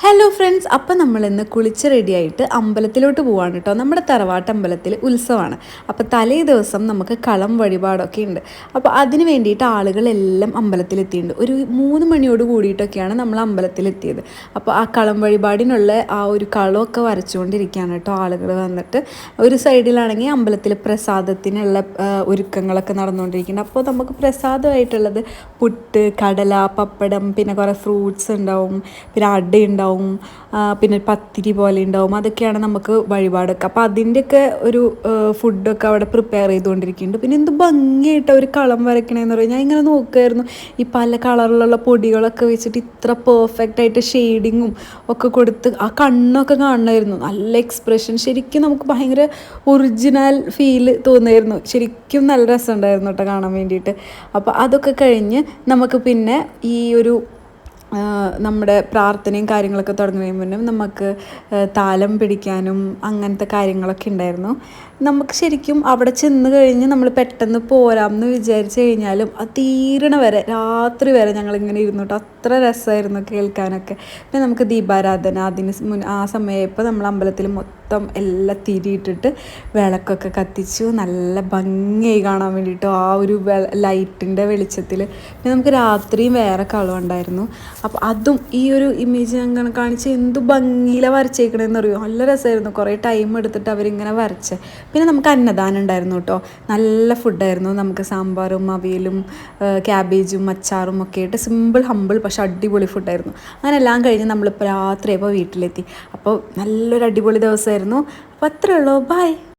Hello friends, അപ്പം നമ്മളിന്ന് കുളിച്ച് റെഡിയായിട്ട് അമ്പലത്തിലോട്ട് പോവാണ് കേട്ടോ. നമ്മുടെ തറവാട്ട് അമ്പലത്തിൽ ഉത്സവമാണ്. അപ്പോൾ തലേ ദിവസം നമുക്ക് കളം വഴിപാടൊക്കെ ഉണ്ട്. അപ്പോൾ അതിന് വേണ്ടിയിട്ട് ആളുകളെല്ലാം അമ്പലത്തിലെത്തിയിട്ടുണ്ട്. ഒരു 3 മണിയോട് കൂടിയിട്ടൊക്കെയാണ് നമ്മൾ അമ്പലത്തിലെത്തിയത്. അപ്പോൾ ആ കളം വഴിപാടിനുള്ള ആ ഒരു കളമൊക്കെ വരച്ചുകൊണ്ടിരിക്കുകയാണ് കേട്ടോ ആളുകൾ വന്നിട്ട്. ഒരു സൈഡിലാണെങ്കിൽ അമ്പലത്തിൽ പ്രസാദത്തിനുള്ള ഒരുക്കങ്ങളൊക്കെ നടന്നുകൊണ്ടിരിക്കുന്നുണ്ട്. അപ്പോൾ നമുക്ക് പ്രസാദമായിട്ടുള്ളത് പുട്ട്, കടല, പപ്പടം, പിന്നെ കുറേ ഫ്രൂട്ട്സ് ഉണ്ടാവും, പിന്നെ അട ഉണ്ടാവും, പിന്നെ പത്തിരി പോലെ ഉണ്ടാവും. അതൊക്കെയാണ് നമുക്ക് വഴിപാടൊക്കെ. അപ്പോൾ അതിൻ്റെയൊക്കെ ഒരു ഫുഡൊക്കെ അവിടെ പ്രിപ്പയർ ചെയ്തുകൊണ്ടിരിക്കുന്നുണ്ട്. പിന്നെ എന്ത് ഭംഗിയായിട്ട് ഒരു കളം വരയ്ക്കണമെന്ന് പറയും. ഞാൻ ഇങ്ങനെ നോക്കുമായിരുന്നു, ഈ പല കളറിലുള്ള പൊടികളൊക്കെ വെച്ചിട്ട് ഇത്ര പെർഫെക്റ്റ് ആയിട്ട് ഷെയ്ഡിങ്ങും ഒക്കെ കൊടുത്ത് ആ കണ്ണൊക്കെ കാണണമായിരുന്നു. നല്ല എക്സ്പ്രഷൻ, ശരിക്കും നമുക്ക് ഭയങ്കര ഒറിജിനൽ ഫീല് തോന്നുമായിരുന്നു. ശരിക്കും നല്ല രസമുണ്ടായിരുന്നു കേട്ടോ കാണാൻ വേണ്ടിയിട്ട്. അപ്പോൾ അതൊക്കെ കഴിഞ്ഞ് നമുക്ക് പിന്നെ ഈ ഒരു നമ്മുടെ പ്രാർത്ഥനയും കാര്യങ്ങളൊക്കെ തുടങ്ങുന്നതിന് മുന്നേ നമുക്ക് താലം പിടിക്കാനും അങ്ങനത്തെ കാര്യങ്ങളൊക്കെ ഉണ്ടായിരുന്നു. നമുക്ക് ശരിക്കും അവിടെ ചെന്ന് കഴിഞ്ഞ് നമ്മൾ പെട്ടെന്ന് പോരാമെന്ന് വിചാരിച്ചു കഴിഞ്ഞാലും അത് തീരണ വരെ, രാത്രി വരെ ഞങ്ങളിങ്ങനെ ഇരുന്നിട്ട് അത്ര രസമായിരുന്നു കേൾക്കാനൊക്കെ. പിന്നെ നമുക്ക് ദീപാരാധന, അതിന് ആ സമയമായപ്പോൾ നമ്മൾ അമ്പലത്തിൽ മൊത്തം എല്ലാം തിരിയിട്ടിട്ട് വിളക്കൊക്കെ കത്തിച്ചു. നല്ല ഭംഗിയായി കാണാൻ വേണ്ടിയിട്ട് ആ ഒരു ലൈറ്റിൻ്റെ വെളിച്ചത്തിൽ. പിന്നെ നമുക്ക് രാത്രിയും വേറെ കളർ ഉണ്ടായിരുന്നു. അപ്പോൾ അതും ഈ ഒരു ഇമേജ് അങ്ങനെ കാണിച്ച് എന്ത് ഭംഗിയിലാണ് വരച്ചേക്കണമെന്ന് അറിയുമോ. നല്ല രസമായിരുന്നു. കുറേ ടൈം എടുത്തിട്ട് അവരിങ്ങനെ വരച്ച്. പിന്നെ നമുക്ക് അന്നദാനം ഉണ്ടായിരുന്നു കേട്ടോ. നല്ല ഫുഡായിരുന്നു. നമുക്ക് സാമ്പാറും അവിയലും ക്യാബേജും അച്ചാറും ഒക്കെ ആയിട്ട് സിമ്പിൾ ഹമ്പിൾ പക്ഷെ അടിപൊളി ഫുഡായിരുന്നു. അങ്ങനെ എല്ലാം കഴിഞ്ഞ് നമ്മളിപ്പോൾ രാത്രിയായപ്പോൾ വീട്ടിലെത്തി. അപ്പോൾ നല്ലൊരു അടിപൊളി ദിവസമായിരുന്നു. അപ്പോൾ അത്രയേ ഉള്ളൂ. ബൈ.